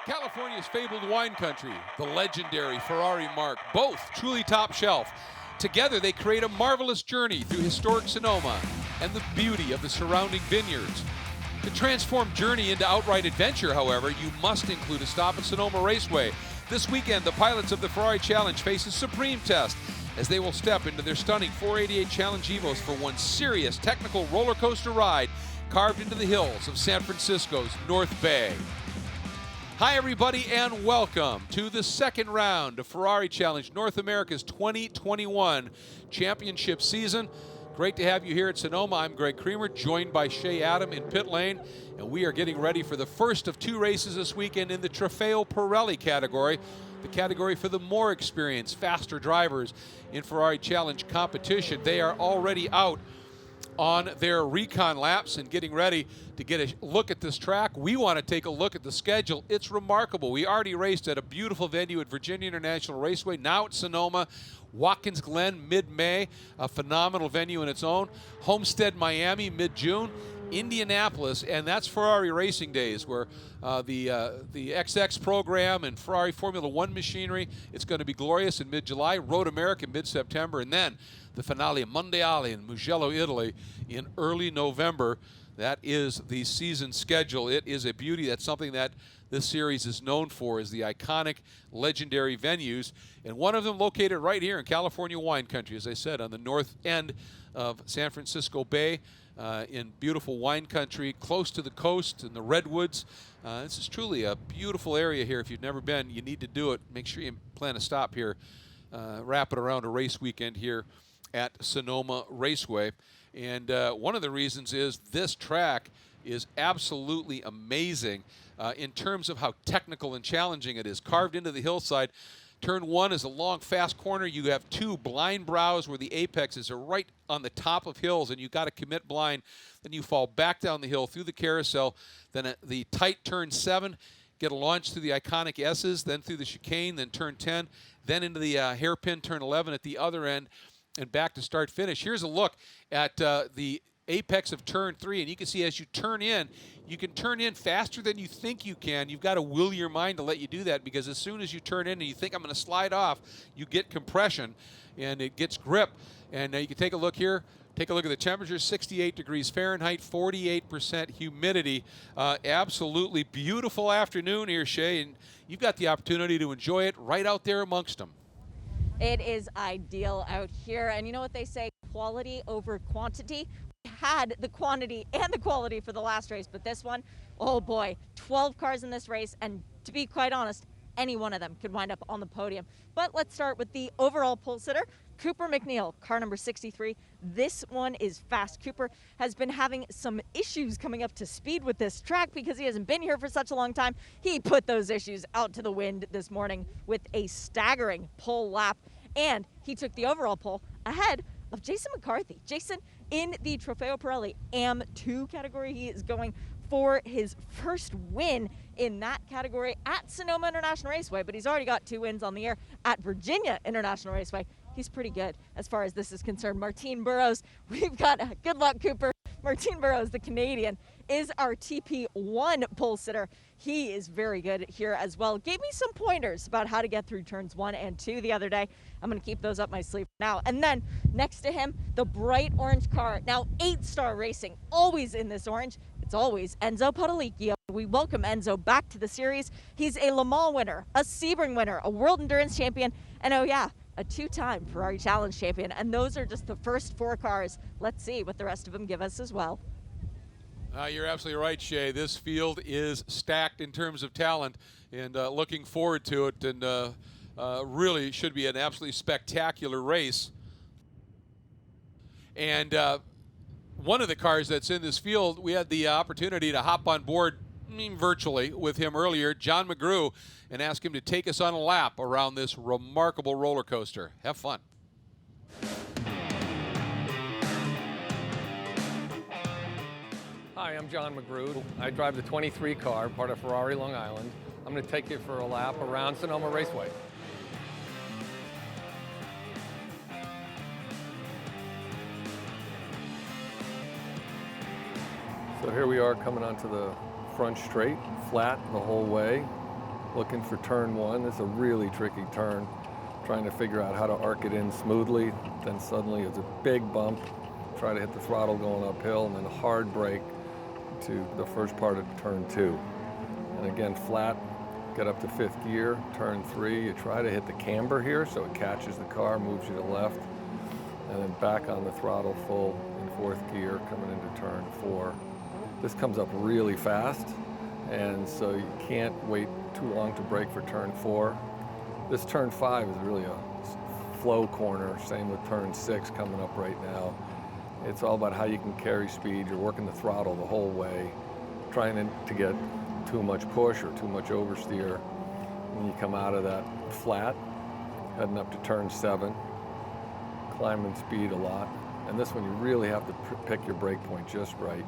California's fabled wine country, the legendary Ferrari marque, both truly top shelf. Together they create a marvelous journey through historic Sonoma and the beauty of the surrounding vineyards. To transform journey into outright adventure, however, you must include a stop at Sonoma Raceway. This weekend, the pilots of the Ferrari Challenge face a supreme test as they will step into their stunning 488 Challenge Evos for one serious technical roller coaster ride carved into the hills of San Francisco's North Bay. Hi everybody and welcome to the second round of Ferrari Challenge North America's 2021 championship season. Great to have you here at Sonoma. I'm Greg Creamer, joined by Shea Adam in pit lane, and we are getting ready for the first of two races this weekend in the Trofeo Pirelli category, the category for the more experienced, faster drivers in Ferrari Challenge competition. They are already out on their recon laps and getting ready to get a look at this track. We want to take a look at the schedule. It's remarkable. We already raced at a beautiful venue at Virginia International Raceway, now at Sonoma. Watkins Glen mid-May, a phenomenal venue in its own. Homestead, Miami, mid-June. Indianapolis, and that's Ferrari Racing Days, where the XX program and Ferrari Formula One machinery, it's going to be glorious in mid-July. Road America mid-September, and then the finale Mondiale in Mugello, Italy in early November. That is the season schedule. It is a beauty. That's something that this series is known for, is the iconic, legendary venues, and one of them located right here in California wine country, as I said, on the north end of San Francisco Bay, in beautiful wine country, close to the coast and the redwoods. This is truly a beautiful area here. If you've never been, you need to do it. Make sure you plan a stop here, wrap it around a race weekend here at Sonoma Raceway. And one of the reasons is this track is absolutely amazing in terms of how technical and challenging it is. Carved into the hillside. Turn one is a long, fast corner. You have two blind brows where the apexes are right on the top of hills, and you got to commit blind. Then you fall back down the hill through the carousel. Then at the tight turn 7, get a launch through the iconic S's, then through the chicane, then turn 10, then into the hairpin turn 11 at the other end, and back to start finish. Here's a look at the apex of turn 3, and you can see as you turn in, you can turn in faster than you think you can. You've got to will your mind to let you do that, because as soon as you turn in and you think I'm going to slide off, you get compression and it gets grip. And you can take a look here. Take a look at the temperature, 68 degrees Fahrenheit, 48% humidity. Absolutely beautiful afternoon here, Shea, and you've got the opportunity to enjoy it right out there amongst them. It is ideal out here, and you know what they say, quality over quantity. We had the quantity and the quality for the last race, but this one, oh boy, 12 cars in this race, and to be quite honest, any one of them could wind up on the podium. But let's start with the overall pole sitter, Cooper McNeil, car number 63. This one is fast. Cooper has been having some issues coming up to speed with this track because he hasn't been here for such a long time. He put those issues out to the wind this morning with a staggering pole lap, and he took the overall pole ahead of Jason McCarthy. Jason, in the Trofeo Pirelli AM2 category, he is going for his first win in that category at Sonoma International Raceway, but he's already got 2 wins on the year at Virginia International Raceway. He's pretty good as far as this is concerned. Martin Burrows, we've got good luck, Cooper. Martin Burrows, the Canadian, is our TP1 pole sitter. He is very good here as well. Gave me some pointers about how to get through turns 1 and 2 the other day. I'm going to keep those up my sleeve now. And then next to him, the bright orange car. Now 8-star racing, always in this orange. It's always Enzo Porolichio. We welcome Enzo back to the series. He's a Le Mans winner, a Sebring winner, a World Endurance champion, and oh yeah, a 2-time Ferrari Challenge champion. And those are just the first 4 cars. Let's see what the rest of them give us as well. You're absolutely right, Shea. This field is stacked in terms of talent, and looking forward to it, and really should be an absolutely spectacular race. And one of the cars that's in this field, we had the opportunity to hop on board, virtually, with him earlier, John McGrew, and ask him to take us on a lap around this remarkable roller coaster. Have fun. Hi, I'm John McGrew. I drive the 23 car, part of Ferrari Long Island. I'm going to take you for a lap around Sonoma Raceway. So here we are coming onto the front straight, flat the whole way. looking for turn one. It's a really tricky turn, trying to figure out how to arc it in smoothly. Then suddenly it's a big bump, try to hit the throttle going uphill, and then a hard brake to the first part of turn two. And again, flat, get up to fifth gear, turn three. You try to hit the camber here so it catches the car, moves you to left, and then back on the throttle full in fourth gear coming into turn four. This comes up really fast, and so you can't wait too long to brake for turn four. This turn five is really a flow corner, same with turn six coming up right now. It's all about how you can carry speed. You're working the throttle the whole way, trying to get too much push or too much oversteer. When you come out of that flat, heading up to turn seven, climbing speed a lot. And this one you really have to pick your brake point just right.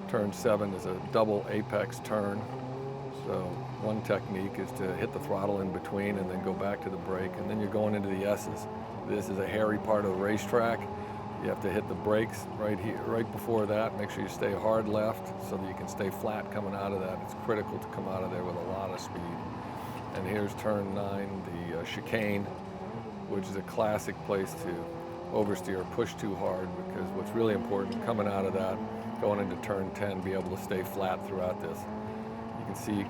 Turn seven is a double apex turn. So one technique is to hit the throttle in between and then go back to the brake, and then you're going into the S's. This is a hairy part of the racetrack. You have to hit the brakes right here, right before that. Make sure you stay hard left so that you can stay flat coming out of that. It's critical to come out of there with a lot of speed. And here's turn nine, the chicane, which is a classic place to oversteer, push too hard, because what's really important coming out of that, going into turn 10, be able to stay flat throughout this. You can see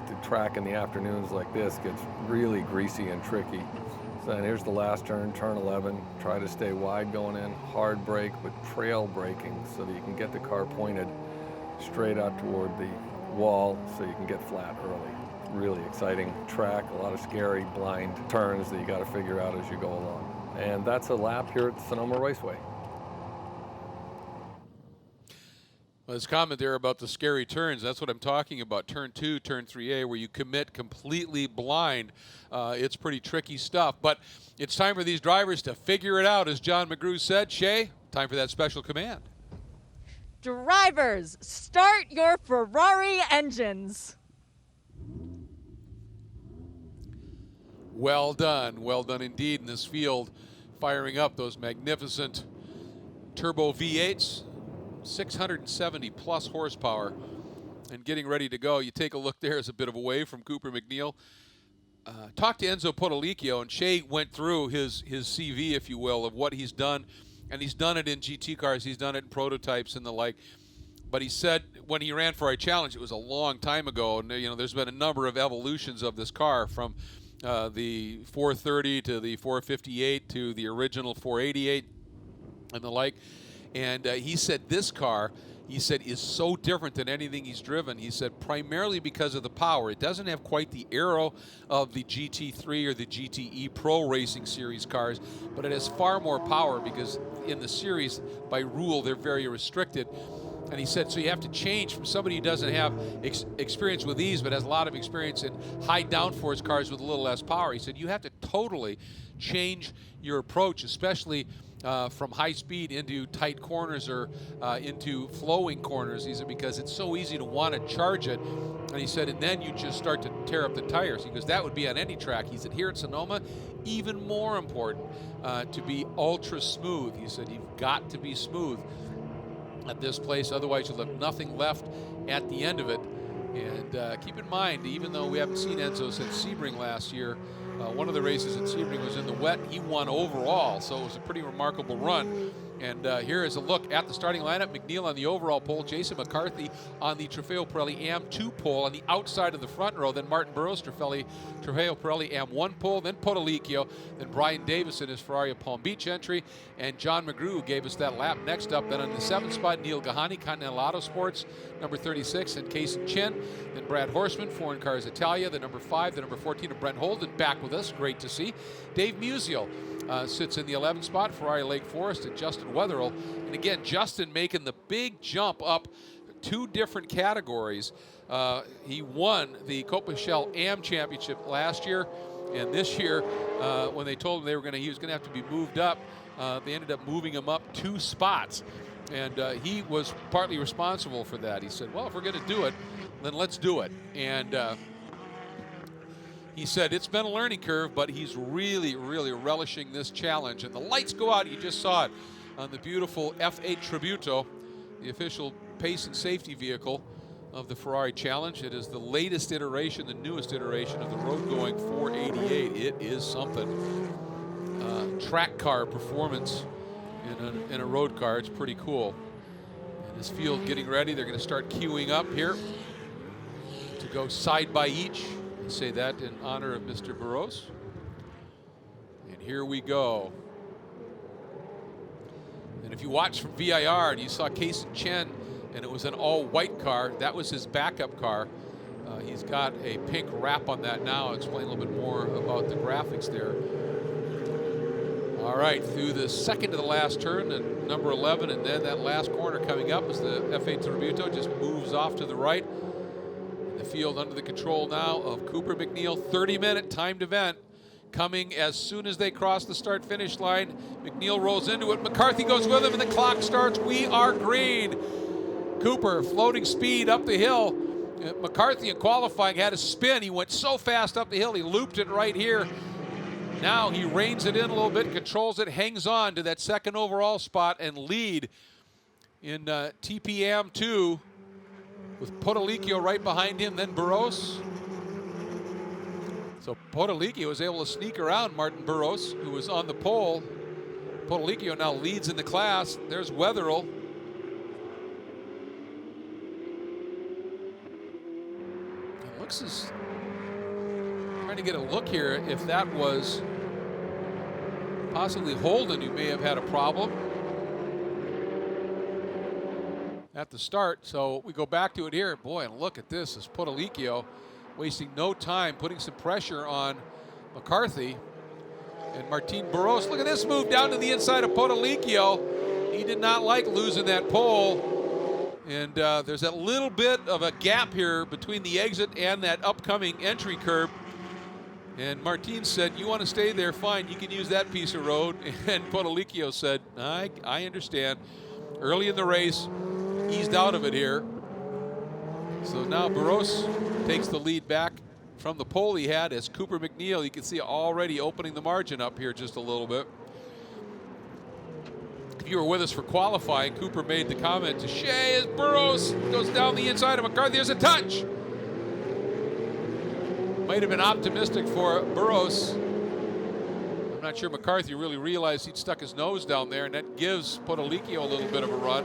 the track in the afternoons like this gets really greasy and tricky. So then here's the last turn, turn 11. Try to stay wide going in, hard brake, but trail braking so that you can get the car pointed straight out toward the wall so you can get flat early. Really exciting track, a lot of scary blind turns that you got to figure out as you go along. And that's a lap here at Sonoma Raceway. Well, his comment there about the scary turns, that's what I'm talking about. Turn 2, turn 3A, where you commit completely blind. It's pretty tricky stuff. But it's time for these drivers to figure it out, as John McGrew said. Shay, time for that special command. Drivers, start your Ferrari engines. Well done indeed in this field, firing up those magnificent turbo V8s. 670 plus horsepower and getting ready to go. You take a look there as a bit of a wave from Cooper McNeil. Talked to Enzo Porolichio, and Shay went through his CV, if you will, of what he's done, and he's done it in GT cars, he's done it in prototypes and the like. But he said when he ran Ferrari Challenge, it was a long time ago, and there's been a number of evolutions of this car, from the 430 to the 458 to the original 488 and the like. And he said this car, he said, is so different than anything he's driven. He said primarily because of the power. It doesn't have quite the aero of the GT3 or the GTE Pro Racing Series cars, but it has far more power because in the series, by rule, they're very restricted. And he said, so you have to change from somebody who doesn't have experience with these, but has a lot of experience in high downforce cars with a little less power. He said, you have to totally change your approach, especially from high speed into tight corners or into flowing corners. He said, because it's so easy to want to charge it. And he said, and then you just start to tear up the tires. He goes, that would be on any track. He said, here at Sonoma, even more important to be ultra smooth. He said, you've got to be smooth at this place, otherwise you'll have nothing left at the end of it. And keep in mind, even though we haven't seen Enzo since Sebring last year, one of the races at Sebring was in the wet. He won overall, so it was a pretty remarkable run. And here is a look at the starting lineup. McNeil on the overall pole, Jason McCarthy on the Trofeo Pirelli AM2 pole on the outside of the front row, then Martin Burrows, Trofeo Pirelli AM1 pole, then Porolichio, then Brian Davis in his Ferrari Palm Beach entry, and John McGrew gave us that lap next up. Then on the 7th spot, Neil Gahani, Continental Auto Sports, number 36, and Kason Chen. Then Brad Horseman, Foreign Cars Italia, the number 5, the number 14 of Brent Holden, back with us, great to see. Dave Musial sits in the 11th spot, Ferrari Lake Forest, and Justin Wetherell. And again, Justin making the big jump up 2 different categories. He won the Copa-Shell AM Championship last year, and this year, when they told him he was going to have to be moved up, they ended up moving him up 2 spots. And he was partly responsible for that. He said, well, if we're going to do it, then let's do it. And he said it's been a learning curve, but he's really, really relishing this challenge. And the lights go out. You just saw it on the beautiful F8 Tributo, the official pace and safety vehicle of the Ferrari Challenge. It is the latest iteration, the newest iteration of the road-going 488. It is something. Track car performance in a road car. It's pretty cool. And this field getting ready. They're going to start queuing up here to go side by each. I say that in honor of Mr. Burrows. And here we go. And if you watch from VIR and you saw Kason Chen and it was an all-white car, that was his backup car. He's got a pink wrap on that now. I'll explain a little bit more about the graphics there. All right, through the second to the last turn at number 11, and then that last corner coming up as the F8 Tributo just moves off to the right. The field under the control now of Cooper McNeil. 30-minute timed event coming as soon as they cross the start-finish line. McNeil rolls into it. McCarthy goes with him, and the clock starts. We are green. Cooper floating speed up the hill. McCarthy in qualifying had a spin. He went so fast up the hill, he looped it right here. Now he reins it in a little bit, controls it, hangs on to that second overall spot and lead in TPM 2 with Porolichio right behind him, then Burrows. So Porolichio was able to sneak around Martin Burrows, who was on the pole. Porolichio now leads in the class. There's Wetherill. It looks as, trying to get a look here if that was possibly Holden, who may have had a problem at the start. So we go back to it here. Boy, and look at this. It's Porolichio wasting no time, putting some pressure on McCarthy. And Martin Burrows, look at this move down to the inside of Porolichio. He did not like losing that pole. And there's that little bit of a gap here between the exit and that upcoming entry curb. And Martin said, you want to stay there, fine, you can use that piece of road. And Porolichio said, I understand. Early in the race, eased out of it here. So now Burrows takes the lead back from the pole he had as Cooper McNeil, you can see already opening the margin up here just a little bit. If you were with us for qualifying, Cooper made the comment to Shea as Burrows goes down the inside of McCarthy. There's a touch. Might have been optimistic for Burrows. I'm not sure McCarthy really realized he'd stuck his nose down there, and that gives Porolichio a little bit of a run.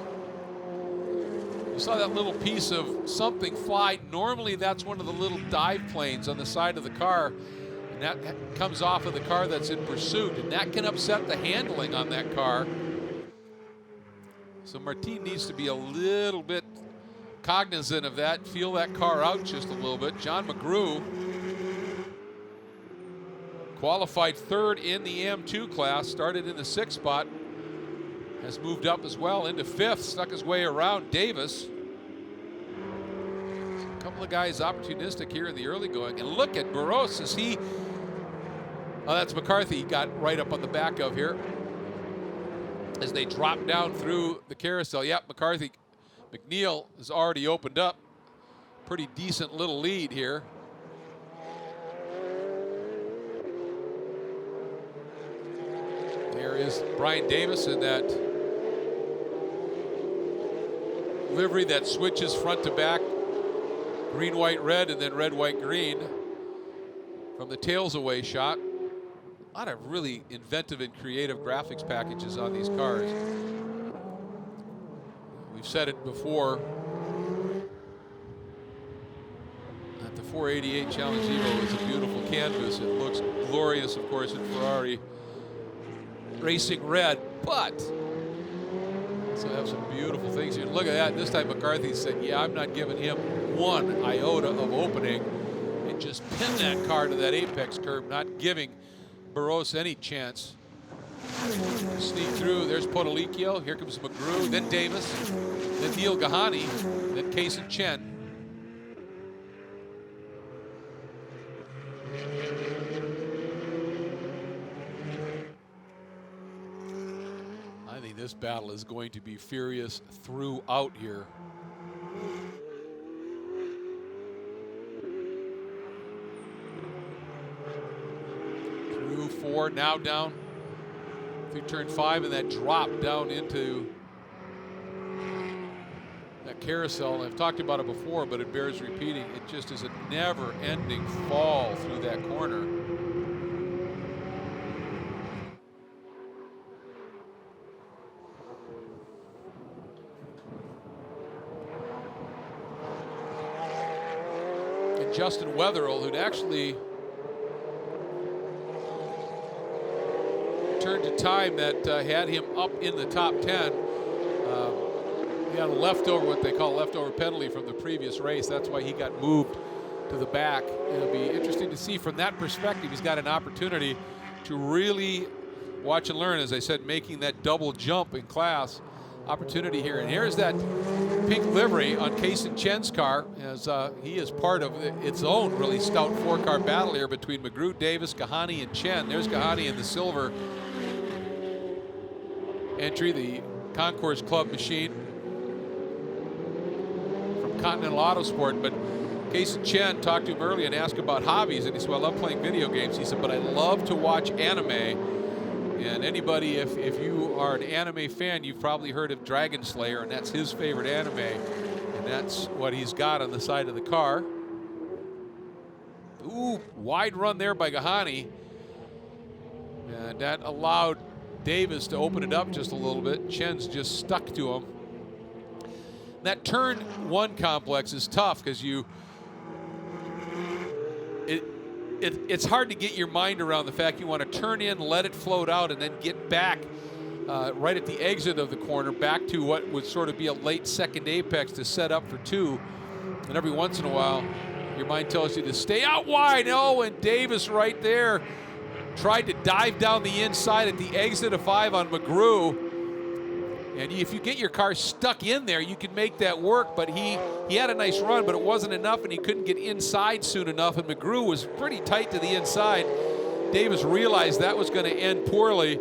You saw that little piece of something fly. Normally that's one of the little dive planes on the side of the car, and that comes off of the car that's in pursuit, and that can upset the handling on that car. So Martin needs to be a little bit cognizant of that, feel that car out just a little bit. John McGrew qualified third in the AM2 class, started in the 6th spot, has moved up as well into 5th, stuck his way around Davis. A couple of guys opportunistic here in the early going. And look at Burrows as he, oh, that's McCarthy, got right up on the back of here as they drop down through the carousel. Yep, McCarthy, McNeil has already opened up. Pretty decent little lead here. There is Brian Davis in that livery that switches front to back, green, white, red, and then red, white, green from the tails away shot. A lot of really inventive and creative graphics packages on these cars. We've said it before that the 488 Challenge Evo is a beautiful canvas. It looks glorious, of course, in Ferrari racing red, but also have some beautiful things here. Look at that. This time McCarthy said, yeah, I'm not giving him one iota of opening, and just pinned that car to that apex curb, not giving Burrows any chance. Sneak through. There's Porolichio. Here comes McGrew, then Davis, then Neil Gahani, then Kason Chen. I think this battle is going to be furious throughout here. Through 4, now down through turn 5, and that drop down into that that carousel, and I've talked about it before, but it bears repeating. It just is a never-ending fall through that corner. And Justin Wetherill, who'd actually turned a time that had him up in the top 10. He had a leftover, what they call leftover penalty from the previous race. That's why he got moved to the back. It'll be interesting to see from that perspective. He's got an opportunity to really watch and learn, as I said, making that double jump in class. Opportunity here. And here's that pink livery on Kason Chen's car, as he is part of its own really stout four-car battle here between McGrew, Davis, Gahani, and Chen. There's Gahani in the silver entry, the Concourse Club machine from Continental Autosport. But Kason Chen, talked to him earlier and asked about hobbies, and he said, well, I love playing video games. He said, but I love to watch anime. And anybody, if you are an anime fan, you've probably heard of Dragon Slayer, and that's his favorite anime. And that's what he's got on the side of the car. Ooh, wide run there by Gahani. And that allowed Davis to open it up just a little bit. Chen's just stuck to him. That turn one complex is tough because it's hard to get your mind around the fact you want to turn in, let it float out, and then get back right at the exit of the corner, back to what would sort of be a late second apex to set up for two. And every once in a while, your mind tells you to stay out wide. Oh, and Davis right there tried to dive down the inside at the exit of 5 on McGrew. And if you get your car stuck in there, you can make that work. But he had a nice run, but it wasn't enough, and he couldn't get inside soon enough. And McGrew was pretty tight to the inside. Davis realized that was going to end poorly,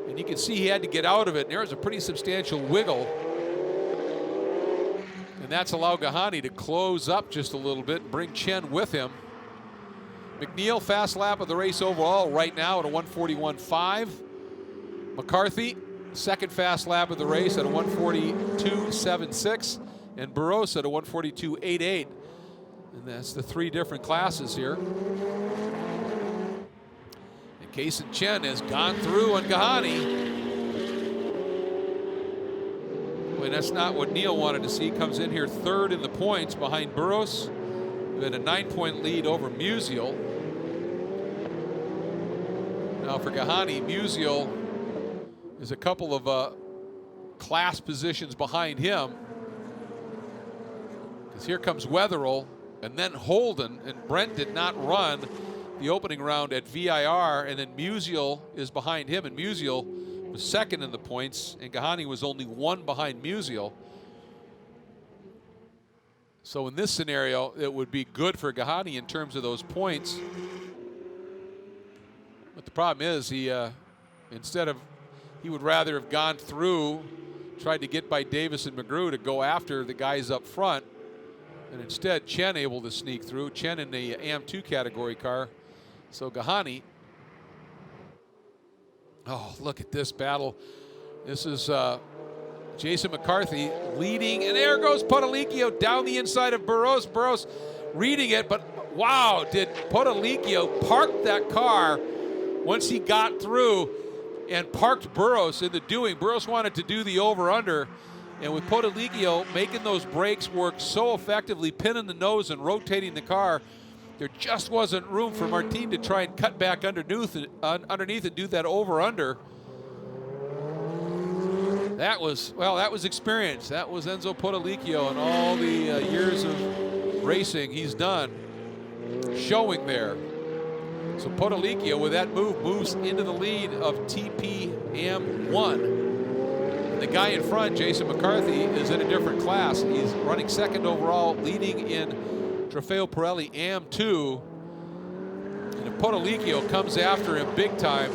and you can see he had to get out of it. And there was a pretty substantial wiggle. And that's allowed Gahani to close up just a little bit and bring Chen with him. McNeil, fast lap of the race overall right now at a 141.5. McCarthy, second fast lap of the race at a 142.76, and Burros at a 142.88. And that's the three different classes here. And Kason Chen has gone through on Gahani. And that's not what Neil wanted to see. Comes in here third in the points behind Burros. We had a 9-point lead over Musial. Now for Gahani, Musial is a couple of class positions behind him. Because here comes Wetherill and then Holden, and Brent did not run the opening round at VIR, and then Musial is behind him, and Musial was second in the points, and Gahani was only one behind Musial. So in this scenario, it would be good for Gahani in terms of those points. But the problem is he would rather have gone through, tried to get by Davis and McGrew to go after the guys up front. And instead, Chen able to sneak through. Chen in the AM2 category car. So Gahani. Oh, look at this battle. This is Jason McCarthy leading, and there goes Porolichio down the inside of Burros. Burros reading it, but wow, did Porolichio park that car once he got through and parked Burros in the doing. Burros wanted to do the over-under, and with Porolichio making those brakes work so effectively, pinning the nose and rotating the car, there just wasn't room for Martin to try and cut back underneath and do that over-under. That was experience. That was Enzo Porolichio and all the years of racing he's done showing there. So Porolichio, with that move, moves into the lead of TPM1. And the guy in front, Jason McCarthy, is in a different class. He's running second overall, leading in Trofeo Pirelli AM2. And if Porolichio comes after him big time,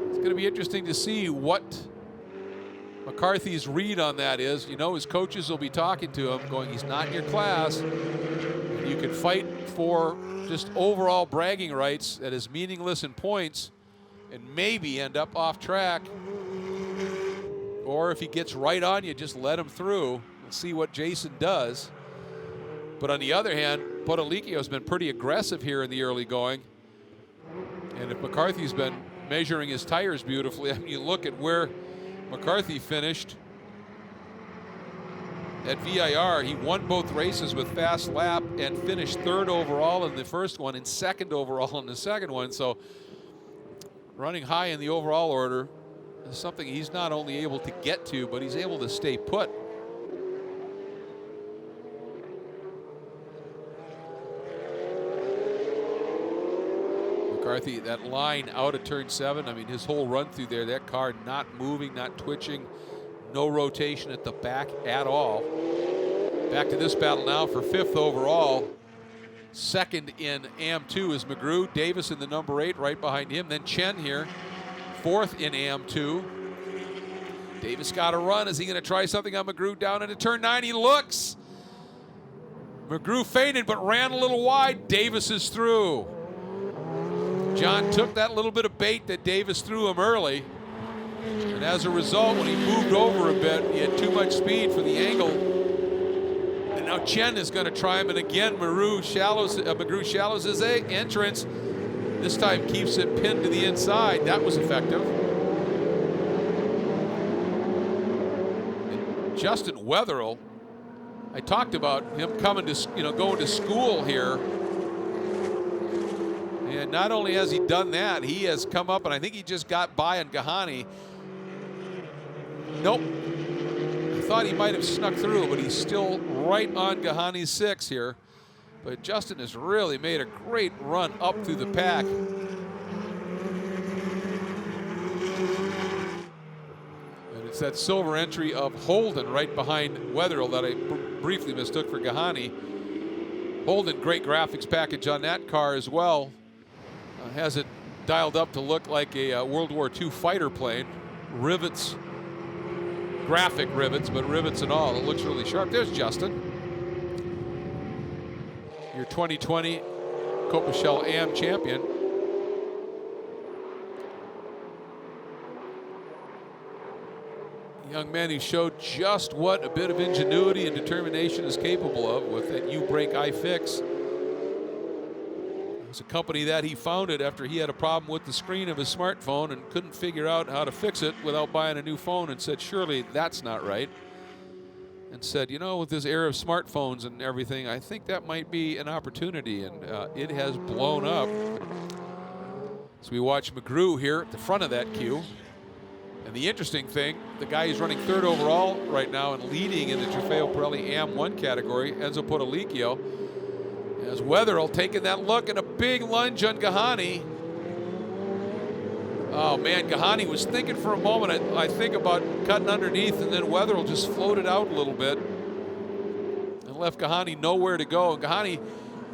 it's going to be interesting to see what McCarthy's read on that is. You know, his coaches will be talking to him, going, he's not in your class. And you can fight for just overall bragging rights that is meaningless in points and maybe end up off track. or if he gets right on you, just let him through. We'll see what Jason does. But on the other hand, Porolichio has been pretty aggressive here in the early going. And if McCarthy's been measuring his tires beautifully, I mean, you look at where McCarthy finished at VIR. He won both races with fast lap and finished third overall in the first one and second overall in the second one. So running high in the overall order is something he's not only able to get to, but he's able to stay put. McCarthy, that line out of turn 7, I mean, his whole run through there, that car not moving, not twitching, no rotation at the back at all. Back to this battle now for 5th overall. Second in AM2 is McGrew. Davis in the number 8 right behind him. Then Chen here, 4th in AM2. Davis got a run. Is he going to try something on McGrew down into turn 9? He looks. McGrew feinted but ran a little wide. Davis is through. John took that little bit of bait that Davis threw him early. And as a result, when he moved over a bit, he had too much speed for the angle. And now Chen is going to try him. And again, McGrew shallows his entrance. This time keeps it pinned to the inside. That was effective. And Justin Wetherill, I talked about him coming to, going to school here. And not only has he done that, he has come up, and I think he just got by on Gahani. Nope. I thought he might have snuck through, but he's still right on Gahani's 6 here. But Justin has really made a great run up through the pack. And it's that silver entry of Holden right behind Wetherill that I briefly mistook for Gahani. Holden, great graphics package on that car as well. Has it dialed up to look like a World War II fighter plane. Rivets, graphic rivets, but rivets and all. It looks really sharp. There's Justin. Your 2020 Copa-Shell AM champion. Young man who showed just what a bit of ingenuity and determination is capable of with that U-brake iFix. It's a company that he founded after he had a problem with the screen of his smartphone and couldn't figure out how to fix it without buying a new phone, and said, surely that's not right. And said, with this era of smartphones and everything, I think that might be an opportunity, and it has blown up. So we watch McGrew here at the front of that queue. And the interesting thing, the guy who's running 3rd overall right now and leading in the Trofeo Pirelli AM1 category, Enzo Porolichio, as Wetherill taking that look and a big lunge on Gahani. Oh man, Gahani was thinking for a moment, I think, about cutting underneath, and then Wetherill just floated out a little bit and left Gahani nowhere to go. And Gahani,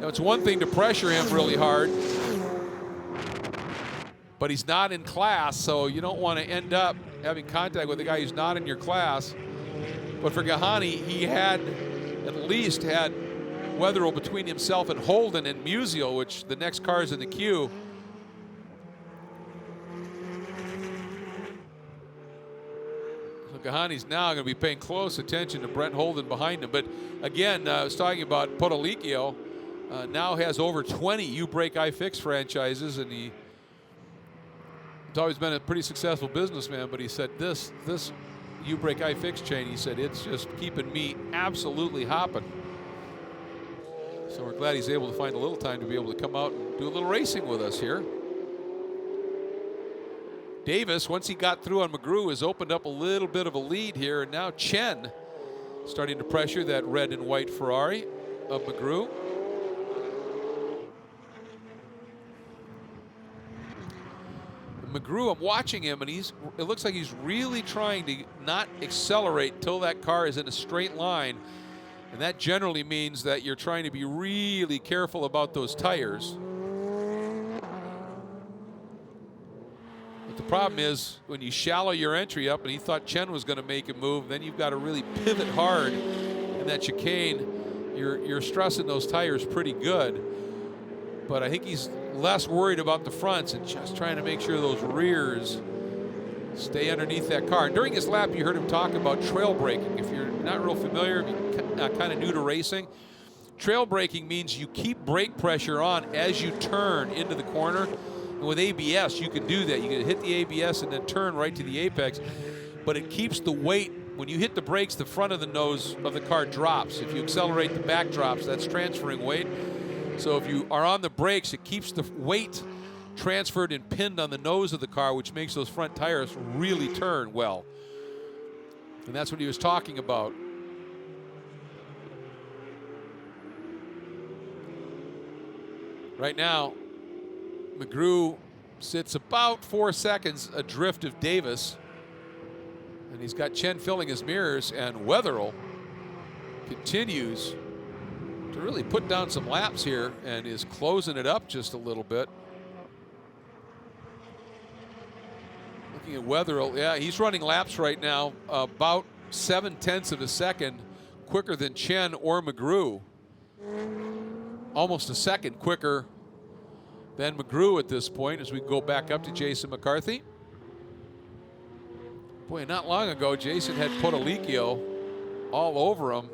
it's one thing to pressure him really hard, but he's not in class, so you don't want to end up having contact with a guy who's not in your class. But for Gahani, he had at least had Wetherill between himself and Holden and Musial, which the next car is in the queue. So Gahani's now going to be paying close attention to Brent Holden behind him. But again, I was talking about Porolichio, now has over 20 U-brake iFix franchises, and he's always been a pretty successful businessman, but he said this U-brake iFix chain, he said, it's just keeping me absolutely hopping. So we're glad he's able to find a little time to be able to come out and do a little racing with us here. Davis, once he got through on McGrew, has opened up a little bit of a lead here, and now Chen starting to pressure that red and white Ferrari of McGrew. McGrew, I'm watching him, and it looks like he's really trying to not accelerate until that car is in a straight line. And that generally means that you're trying to be really careful about those tires. But the problem is when you shallow your entry up, and he thought Chen was going to make a move, then you've got to really pivot hard in that chicane. You're stressing those tires pretty good. But I think he's less worried about the fronts and just trying to make sure those rears stay underneath that car. And during his lap, you heard him talk about trail braking. If you're not real familiar, if you're kind of new to racing, trail braking means you keep brake pressure on as you turn into the corner. And with ABS, you can do that. You can hit the ABS and then turn right to the apex. But it keeps the weight. When you hit the brakes, the front of the nose of the car drops. If you accelerate, the back drops. That's transferring weight. So if you are on the brakes, it keeps the weight transferred and pinned on the nose of the car, which makes those front tires really turn well. And that's what he was talking about. Right now, McGrew sits about 4 seconds adrift of Davis. And he's got Chen filling his mirrors, and Wetherill continues to really put down some laps here and is closing it up just a little bit. Looking at Wetherill, yeah, he's running laps right now about 0.7 of a second quicker than Chen or McGrew. Almost a second quicker than McGrew at this point as we go back up to Jason McCarthy. Boy, not long ago, Jason had Porolichio all over him.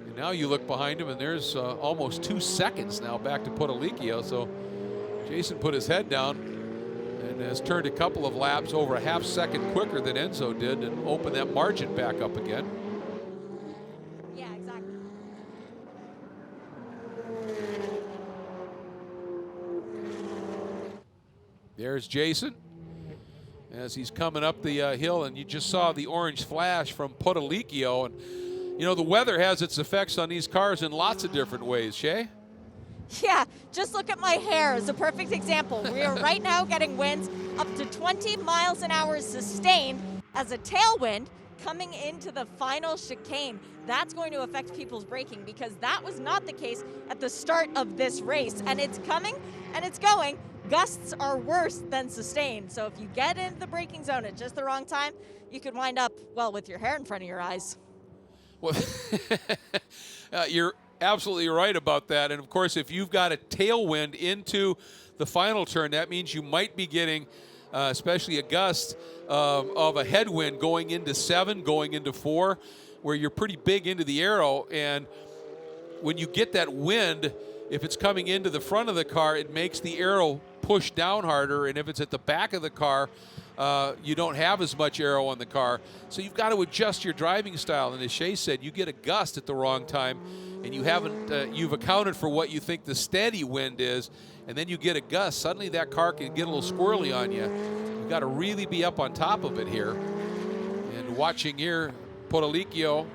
And now you look behind him, and there's almost 2 seconds now back to Porolichio. So Jason put his head down and has turned a couple of laps over a half second quicker than Enzo did and opened that margin back up again. Yeah, exactly. There's Jason as he's coming up the hill, and you just saw the orange flash from Porolichio. And you know, the weather has its effects on these cars in lots of different ways, Shay. Yeah, just look at my hair as a perfect example. We are right now getting winds up to 20 miles an hour sustained as a tailwind coming into the final chicane. That's going to affect people's braking because that was not the case at the start of this race. And it's coming and it's going. Gusts are worse than sustained. So if you get into the braking zone at just the wrong time, you could wind up, well, with your hair in front of your eyes. Well, you're absolutely right about that. And of course, if you've got a tailwind into the final turn, that means you might be getting, especially a gust of a headwind going into 7, going into 4, where you're pretty big into the aero. And when you get that wind, if it's coming into the front of the car, it makes the aero push down harder. And if it's at the back of the car, you don't have as much aero on the car. So you've got to adjust your driving style. And as Shay said, you get a gust at the wrong time, and you haven't, you've accounted for what you think the steady wind is, and then you get a gust. Suddenly that car can get a little squirrely on you. You've got to really be up on top of it here. And watching here, Porolichio,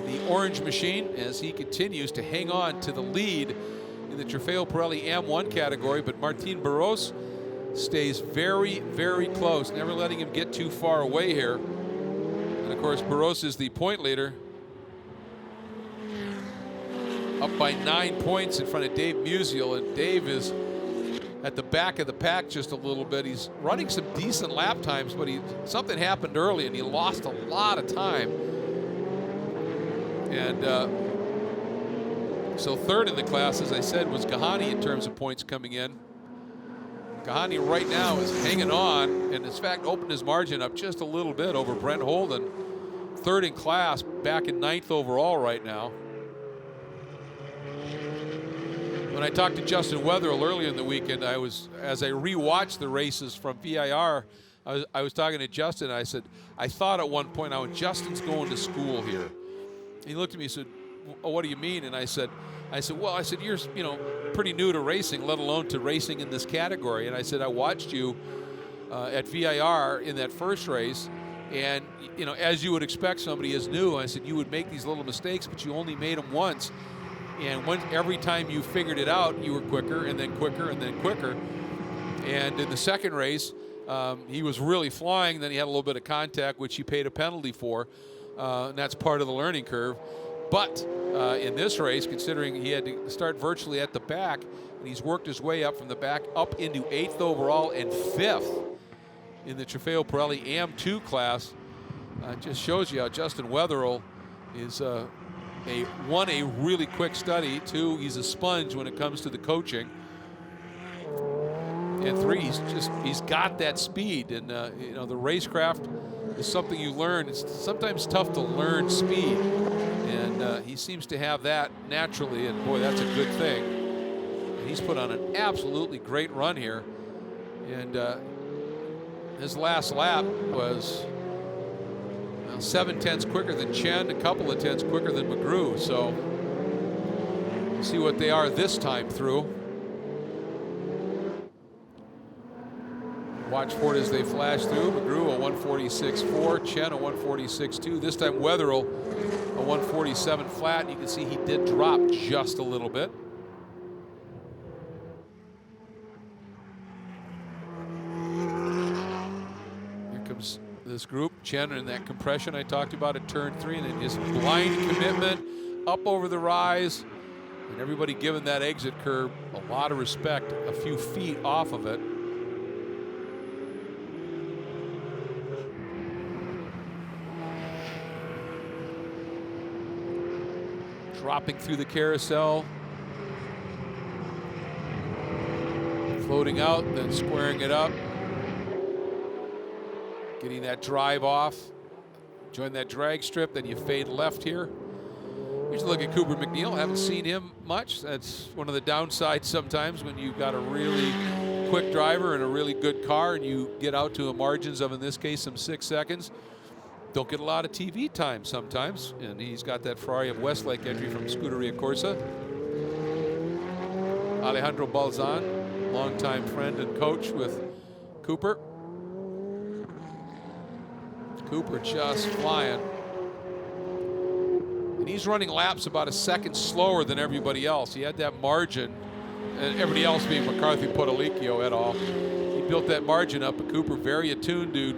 the orange machine, as he continues to hang on to the lead in the Trofeo Pirelli AM1 category, but Martin Barros stays very, very close, never letting him get too far away here. And of course, Barros is the point leader, up by 9 points in front of Dave Musial, and Dave is at the back of the pack just a little bit. He's running some decent lap times, but something happened early and he lost a lot of time. And so third in the class, as I said, was Gahani in terms of points coming in. Gahani right now is hanging on, and in fact opened his margin up just a little bit over Brent Holden. Third in class, back in 9th overall right now. When I talked to Justin Wetherill earlier in the weekend, as I rewatched the races from VIR, I was talking to Justin, and I said, I thought at one point, Justin's going to school here. He looked at me and said, what do you mean? And I said, you're, pretty new to racing, let alone to racing in this category. And I said, I watched you at VIR in that first race, and, as you would expect somebody as new, I said, you would make these little mistakes, but you only made them once. And every time you figured it out, you were quicker and then quicker and then quicker. And in the second race, he was really flying. Then he had a little bit of contact, which he paid a penalty for. And that's part of the learning curve. But in this race, considering he had to start virtually at the back, and he's worked his way up from the back up into 8th overall and 5th in the Trofeo Pirelli AM2 class, just shows you how Justin Wetherill is one, a really quick study. 2, he's a sponge when it comes to the coaching. and 3. He's got that speed, and you know, the racecraft is something you learn. It's sometimes tough to learn speed, and he seems to have that naturally, and boy, that's a good thing. And he's put on an absolutely great run here, and his last lap was 7/10 quicker than Chen, a couple of tenths quicker than McGrew, so we'll see what they are this time through. Watch for it as they flash through. McGrew a 146.4, Chen a 146.2. This time Wetherill a 147 flat. You can see he did drop just a little bit. Here comes this group. Chen in that compression I talked about at turn 3, and then just blind commitment up over the rise. And everybody giving that exit curve a lot of respect, a few feet off of it. Dropping through the carousel, floating out, then squaring it up, getting that drive off, join that drag strip, then you fade left here. Here's a look at Cooper McNeil. Haven't seen him much. That's one of the downsides sometimes when you've got a really quick driver and a really good car and you get out to a margins of, in this case, some 6 seconds. Don't get a lot of TV time sometimes, and he's got that Ferrari of Westlake entry from Scuderia Corsa. Alejandro Balzan, longtime friend and coach with Cooper. Cooper just flying. And he's running laps about a second slower than everybody else. He had that margin, and everybody else being McCarthy, Porolichio et al. He built that margin up, but Cooper very attuned to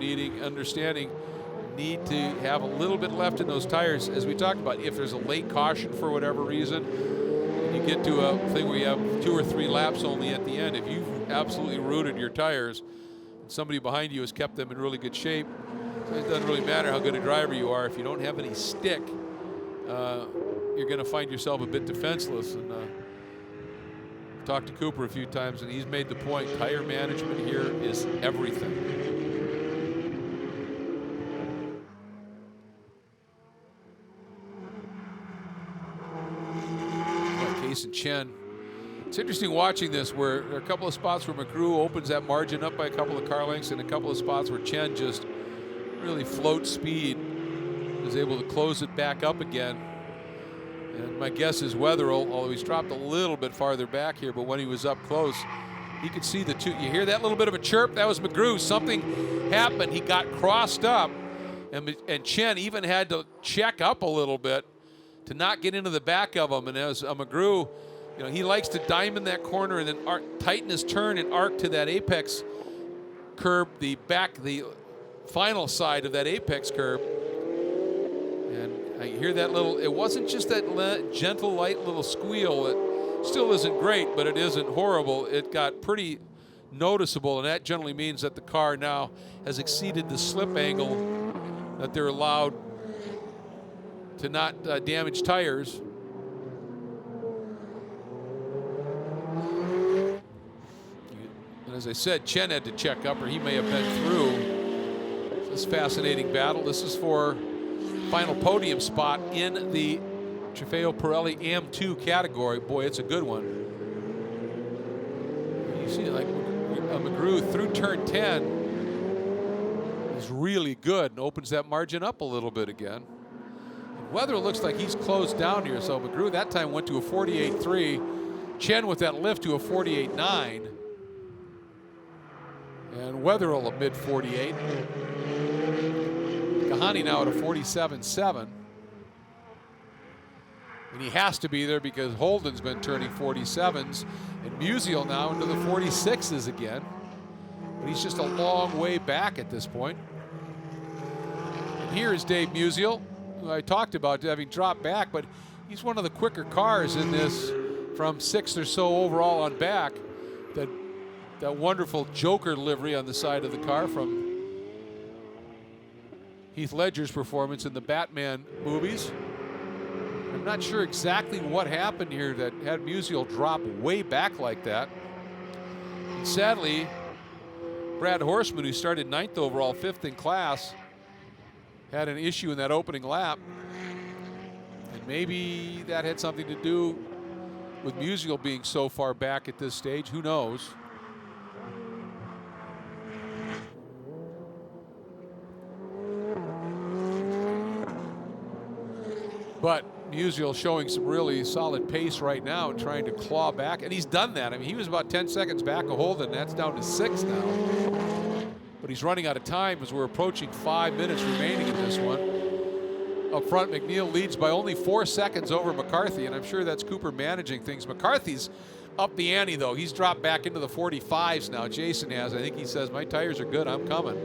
need to have a little bit left in those tires. As we talked about, if there's a late caution for whatever reason, and you get to a thing where you have 2 or 3 laps only at the end, if you've absolutely rooted your tires and somebody behind you has kept them in really good shape, so it doesn't really matter how good a driver you are. If you don't have any stick, you're going to find yourself a bit defenseless. And talked to Cooper a few times, and he's made the point, tire management here is everything. And Chen. It's interesting watching this where there are a couple of spots where McGrew opens that margin up by a couple of car lengths, and a couple of spots where Chen just really floats speed, is able to close it back up again. And my guess is Wetherill, although he's dropped a little bit farther back here, but when he was up close, you could see the two. You hear that little bit of a chirp? That was McGrew. Something happened. He got crossed up, and Chen even had to check up a little bit to not get into the back of him. And as McGrew, you know, he likes to diamond that corner and then tighten his turn and arc to that apex curb, the final side of that apex curb. And I hear that little, it wasn't just that gentle, light little squeal. It still isn't great, but it isn't horrible. It got pretty noticeable, and that generally means that the car now has exceeded the slip angle that they're allowed to not damage tires. And as I said, Chen had to check up, or he may have been through this fascinating battle. This is for final podium spot in the Trofeo Pirelli AM2 category. Boy, it's a good one. You see, like McGrew through turn 10 is really good and opens that margin up a little bit again. Wetherill looks like he's closed down here, so McGrew that time went to a 48.3. Chen with that lift to a 48.9. And Wetherill a mid 48. Kahani now at a 47.7. And he has to be there because Holden's been turning 47s. And Musial now into the 46s again. But he's just a long way back at this point. And here is Dave Musial, who I talked about having dropped back, but he's one of the quicker cars in this from 6th or so overall on back. That wonderful Joker livery on the side of the car from Heath Ledger's performance in the Batman movies. I'm not sure exactly what happened here that had Musial drop way back like that. Sadly, Brad Horseman, who started 9th overall, 5th in class, had an issue in that opening lap. And maybe that had something to do with Musial being so far back at this stage. Who knows? But Musial showing some really solid pace right now and trying to claw back. And he's done that. I mean, he was about 10 seconds back of Holden. That's down to 6 now. But he's running out of time as we're approaching 5 minutes remaining in this one. Up front, McNeil leads by only 4 seconds over McCarthy, and I'm sure that's Cooper managing things. McCarthy's up the ante, though. He's dropped back into the 45s now. Jason has. I think he says, my tires are good, I'm coming.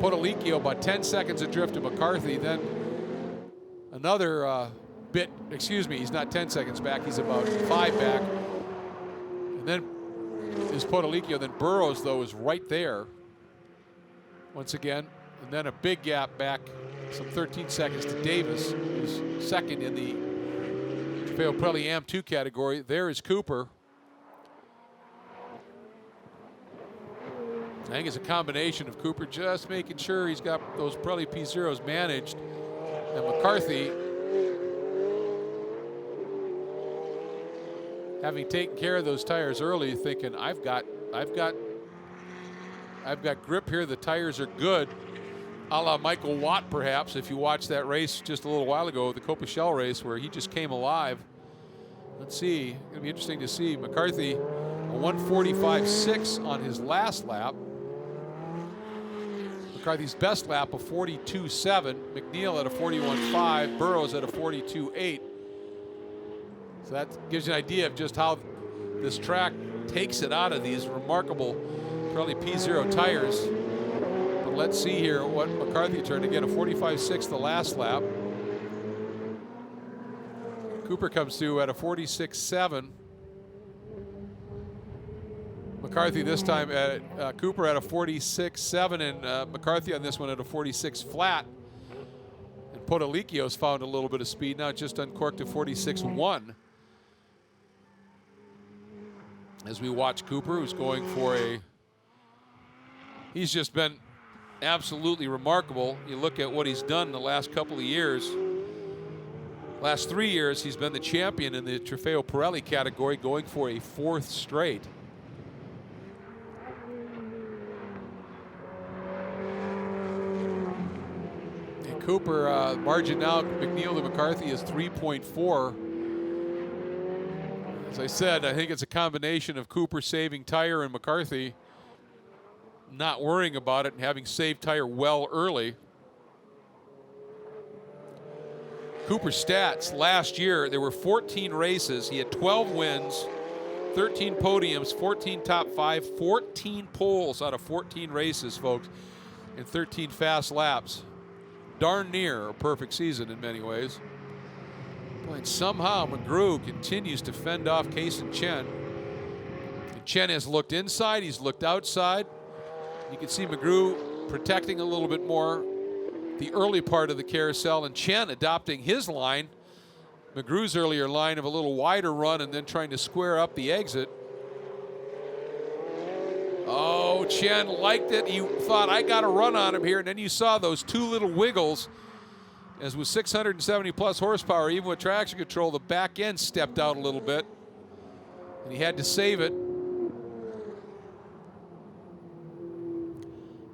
Porolichio about 10 seconds adrift to McCarthy, then another bit, excuse me, he's not 10 seconds back, he's about 5 back. And then is Porolichio, then Burrows, though, is right there once again. And then a big gap back, some 13 seconds to Davis, who's second in the Trofeo Pirelli AM2 category. There is Cooper. I think it's a combination of Cooper just making sure he's got those Pirelli P0s managed, and McCarthy having taken care of those tires early, thinking I've got grip here. The tires are good, a la Michael Watt, perhaps, if you watched that race just a little while ago, the Copachel race, where he just came alive. Let's see. It's going to be interesting to see. McCarthy, a 1:45.6 on his last lap. McCarthy's best lap, a 42.7. McNeil at a 41.5. Burrows at a 42.8. So that gives you an idea of just how this track takes it out of these remarkable Pirelli P0 tires. But let's see here what McCarthy turned. Again, a 45.6 the last lap. Cooper comes through at a 46.7. McCarthy this time at Cooper at a 46.7, and McCarthy on this one at a 46 flat. And Porolichio's found a little bit of speed now, just uncorked to 46.1. As we watch Cooper, who's going for he's just been absolutely remarkable. You look at what he's done in the last couple of years. Last 3 years, he's been the champion in the Trofeo Pirelli category, going for a 4th straight. And Cooper, margin now, McNeil to McCarthy is 3.4. As I said, I think it's a combination of Cooper saving tire and McCarthy not worrying about it and having saved tire well early. Cooper's stats last year, there were 14 races. He had 12 wins, 13 podiums, 14 top 5, 14 poles out of 14 races, folks, and 13 fast laps. Darn near a perfect season in many ways. And somehow McGrew continues to fend off Case and Chen. And Chen has looked inside, he's looked outside. You can see McGrew protecting a little bit more the early part of the carousel, and Chen adopting his line, McGrew's earlier line of a little wider run and then trying to square up the exit. Oh, Chen liked it. He thought, I got a run on him here, and then you saw those two little wiggles. As with 670 plus horsepower, even with traction control, the back end stepped out a little bit, and he had to save it.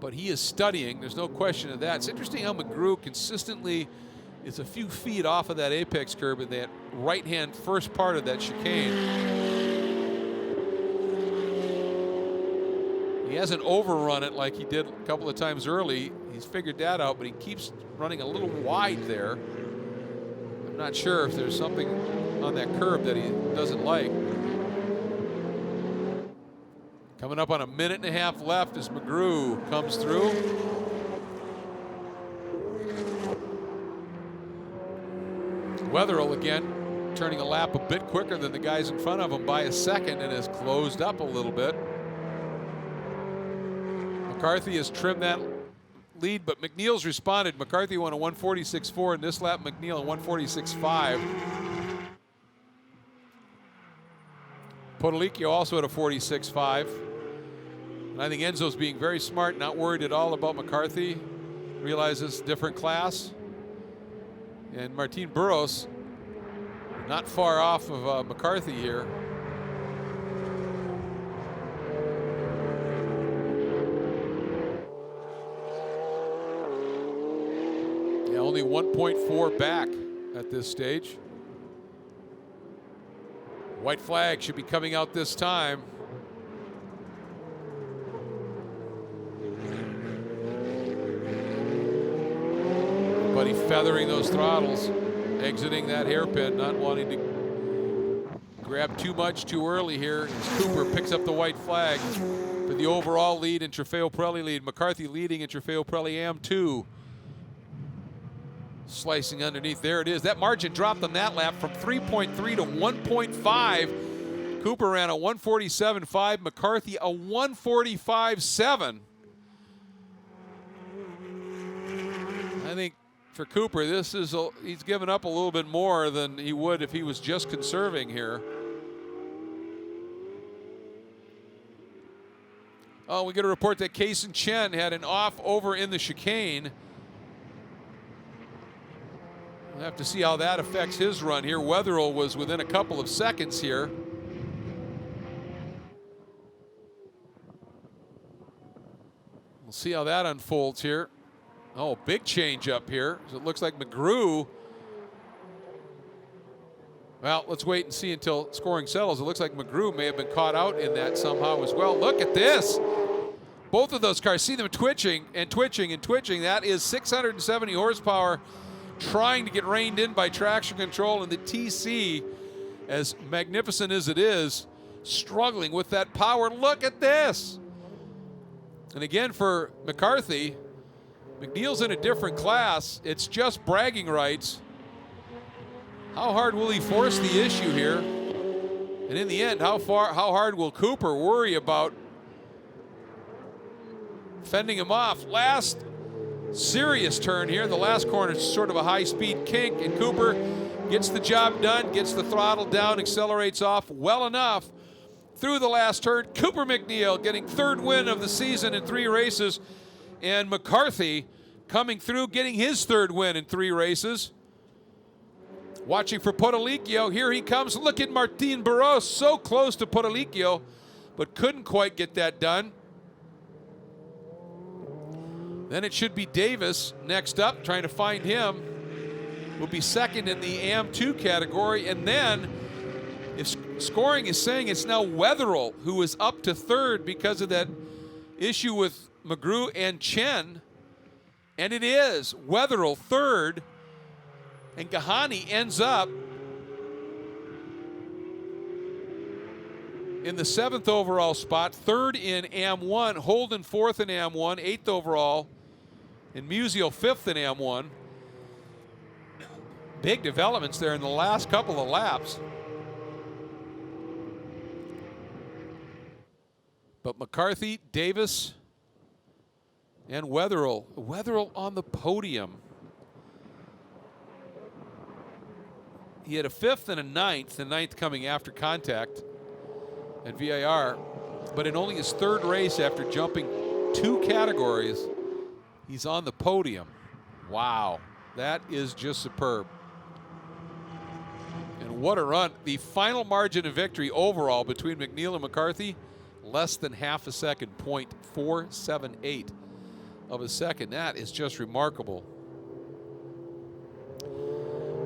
But he is studying, there's no question of that. It's interesting how McGrew consistently is a few feet off of that apex curb in that right-hand first part of that chicane. He hasn't overrun it like he did a couple of times early. He's figured that out, but he keeps running a little wide there. I'm not sure if there's something on that curb that he doesn't like. Coming up on a minute and a half left as McGrew comes through. Wetherill again turning a lap a bit quicker than the guys in front of him by a second and has closed up a little bit. McCarthy has trimmed that lead, but McNeil's responded. McCarthy won a 1:46.4 in this lap, McNeil a 1:46.5. Porolichio also at a 46.5. And I think Enzo's being very smart, not worried at all about McCarthy. Realizes different class. And Martin Burros not far off of McCarthy here. Yeah, only 1.4 back at this stage. White flag should be coming out this time. Everybody feathering those throttles, exiting that hairpin, not wanting to grab too much too early here. As Cooper picks up the white flag for the overall lead and Trofeo Pirelli lead. McCarthy leading in Trofeo Pirelli AM2. Slicing underneath, there it is. That margin dropped on that lap from 3.3 to 1.5. Cooper ran a 147.5, McCarthy a 145.7. I think for Cooper, he's given up a little bit more than he would if he was just conserving here. Oh, we get a report that Kaysen Chen had an off over in the chicane. We'll have to see how that affects his run here. Wetherill was within a couple of seconds here. We'll see how that unfolds here. Oh, big change up here. So it looks like McGrew. Well, let's wait and see until scoring settles. It looks like McGrew may have been caught out in that somehow as well. Look at this. Both of those cars, see them twitching and twitching and twitching. That is 670 horsepower trying to get reined in by traction control, and the TC, as magnificent as it is, struggling with that power. Look at this. And again, for McCarthy, McNeil's in a different class. It's just bragging rights. How hard will he force the issue here? And in the end, how hard will Cooper worry about fending him off? Last serious turn here. The last corner is sort of a high-speed kink, and Cooper gets the job done, gets the throttle down, accelerates off well enough through the last turn. Cooper McNeil getting third win of the season in 3 races, and McCarthy coming through, getting his third win in 3 races. Watching for Porolichio. Here he comes. Look at Martin Burros, so close to Porolichio, but couldn't quite get that done. Then it should be Davis next up, trying to find him. Will be second in the AM2 category. And then, if scoring is saying it's now Wetherill who is up to third because of that issue with McGrew and Chen. And it is Wetherill third. And Gahani ends up in the 7th overall spot, third in AM1, Holden 4th in AM1, 8th overall, and Musial 5th in AM1. Big developments there in the last couple of laps. But McCarthy, Davis, and Wetherill. Wetherill on the podium. He had a 5th and a 9th, the 9th coming after contact at VIR, but in only his 3rd race after jumping 2 categories, he's on the podium. Wow, that is just superb. And what a run. The final margin of victory overall between McNeil and McCarthy, less than half a second, 0.478 of a second. That is just remarkable.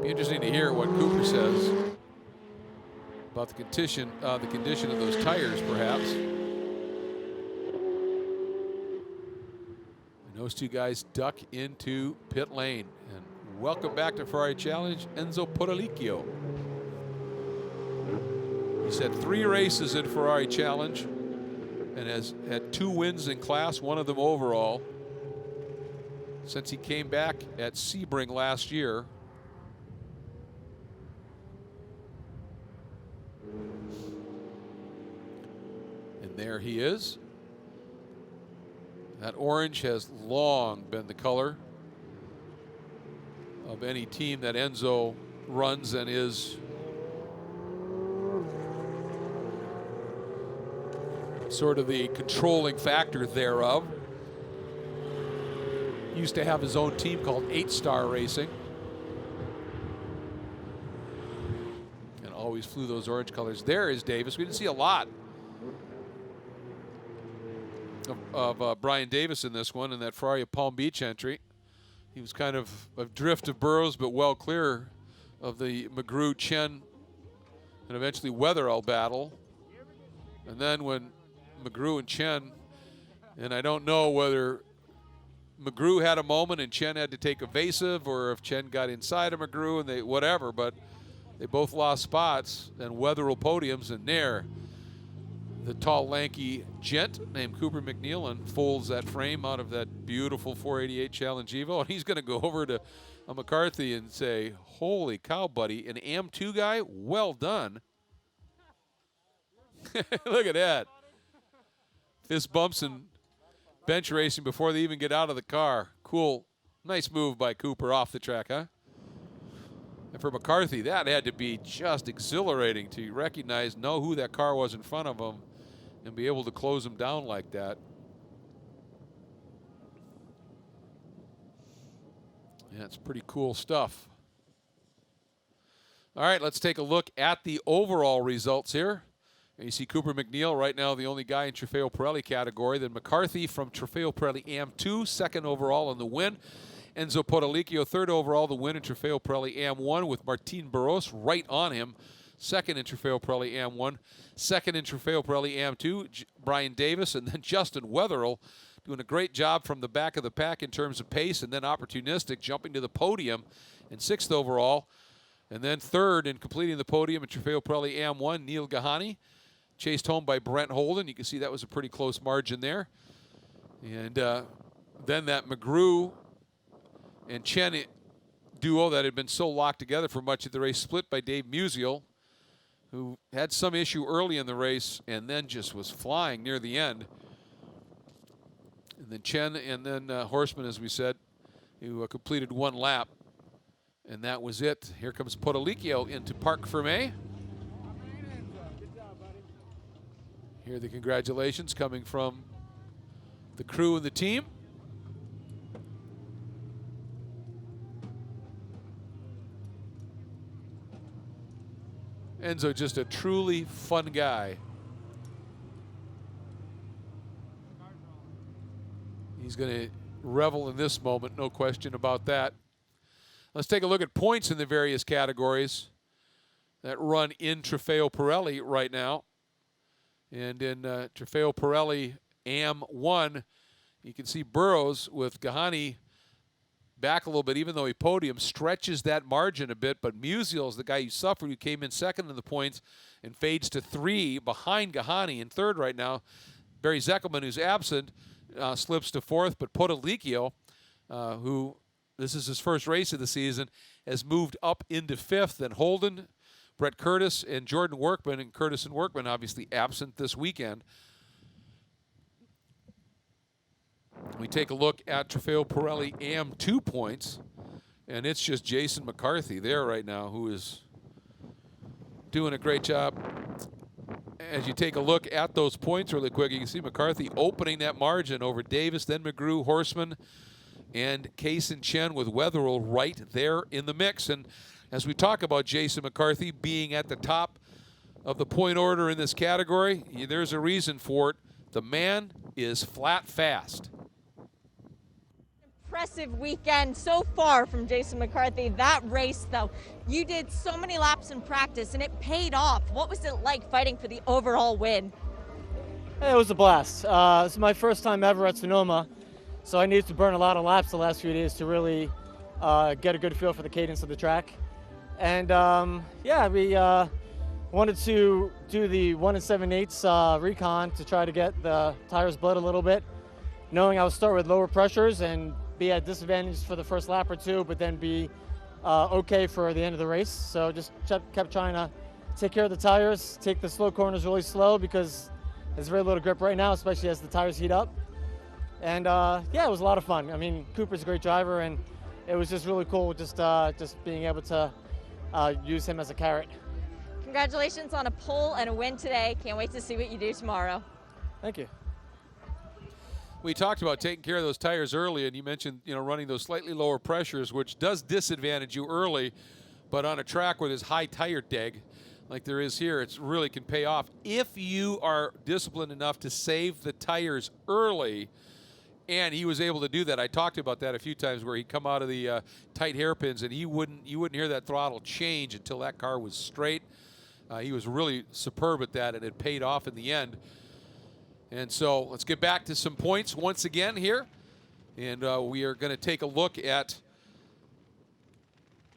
Be interesting to hear what Cooper says about the condition of those tires, perhaps. And those two guys duck into pit lane. And welcome back to Ferrari Challenge, Enzo Porolichio. He's had 3 races in Ferrari Challenge and has had 2 wins in class, one of them overall, since he came back at Sebring last year. And there he is. That orange has long been the color of any team that Enzo runs and is sort of the controlling factor thereof. He used to have his own team called 8 Star Racing. And always flew those orange colors. There is Davis. We didn't see a lot of Brian Davis in this one in that Ferrari of Palm Beach entry. He was kind of a drift of Burrows, but well clear of the McGrew, Chen, and eventually Weatherall battle. And then when McGrew and Chen, and I don't know whether McGrew had a moment and Chen had to take evasive, or if Chen got inside of McGrew and they whatever, but they both lost spots. Then Weatherall podiums, and there, the tall, lanky gent named Cooper McNeil folds that frame out of that beautiful 488 Challenge Evo, and he's going to go over to McCarthy and say, "Holy cow, buddy, an AM2 guy, well done." Look at that. Fist bumps and bench racing before they even get out of the car. Cool. Nice move by Cooper off the track, huh? And for McCarthy, that had to be just exhilarating to recognize, know who that car was in front of him, and be able to close him down like that. Yeah, it's pretty cool stuff. All right, let's take a look at the overall results here. And you see Cooper McNeil right now, the only guy in Trofeo Pirelli category. Then McCarthy from Trofeo Pirelli AM2, second overall in the win. Enzo Porolichio, third overall, the win in Trofeo Pirelli AM1, with Martin Barros right on him, second in Trofeo Pirelli AM1, second in Trofeo Pirelli AM2, Brian Davis, and then Justin Weatherall doing a great job from the back of the pack in terms of pace, and then opportunistic, jumping to the podium in sixth overall. And then third in completing the podium in Trofeo Pirelli AM1, Neil Gahani, chased home by Brent Holden. You can see that was a pretty close margin there. And then that McGrew and Chen duo that had been so locked together for much of the race, split by Dave Musial, who had some issue early in the race and then just was flying near the end. And then Chen and then Horseman, as we said, who completed one lap. And that was it. Here comes Porolichio into Parc Fermé. Here are the congratulations coming from the crew and the team. Enzo, just a truly fun guy. He's going to revel in this moment, no question about that. Let's take a look at points in the various categories that run in Trofeo Pirelli right now. And in Trofeo Pirelli AM1, you can see Burrows with Gahani back a little bit, even though he podium, stretches that margin a bit. But Musial is the guy who suffered, who came in second in the points and fades to 3 behind Gahani in third right now. Barry Zeckelman, who's absent, slips to fourth. But Porolichio, who this is his first race of the season, has moved up into fifth. And Holden, Brett Curtis, and Jordan Workman, and Curtis and Workman obviously absent this weekend. We take a look at Trofeo Pirelli AM2 points, and it's just Jason McCarthy there right now, who is doing a great job. As you take a look at those points really quick, you can see McCarthy opening that margin over Davis, then McGrew, Horseman, and Case and Chen, with Weatherall right there in the mix. And as we talk about Jason McCarthy being at the top of the point order in this category, there's a reason for it. The man is flat fast. Impressive weekend so far from Jason McCarthy. That race, though, you did so many laps in practice, and it paid off. What was it like fighting for the overall win? It was a blast. This is my first time ever at Sonoma, so I needed to burn a lot of laps the last few days to really get a good feel for the cadence of the track. And yeah, we wanted to do the 1 7/8 recon to try to get the tires bled a little bit, knowing I would start with lower pressures and be at disadvantage for the first lap or two, but then be okay for the end of the race. So just kept trying to take care of the tires, take the slow corners really slow, because there's very little grip right now, especially as the tires heat up. And yeah, it was a lot of fun. I mean, Cooper's a great driver, and it was just really cool just being able to use him as a carrot. Congratulations on a pole and a win today. Can't wait to see what you do tomorrow. Thank you. We talked about taking care of those tires early, and you mentioned, running those slightly lower pressures, which does disadvantage you early, but on a track where there's high tire deg, like there is here, it really can pay off if you are disciplined enough to save the tires early. And he was able to do that. I talked about that a few times, where he'd come out of the tight hairpins, and you wouldn't hear that throttle change until that car was straight. He was really superb at that, and it paid off in the end. And so let's get back to some points once again here. And we are going to take a look at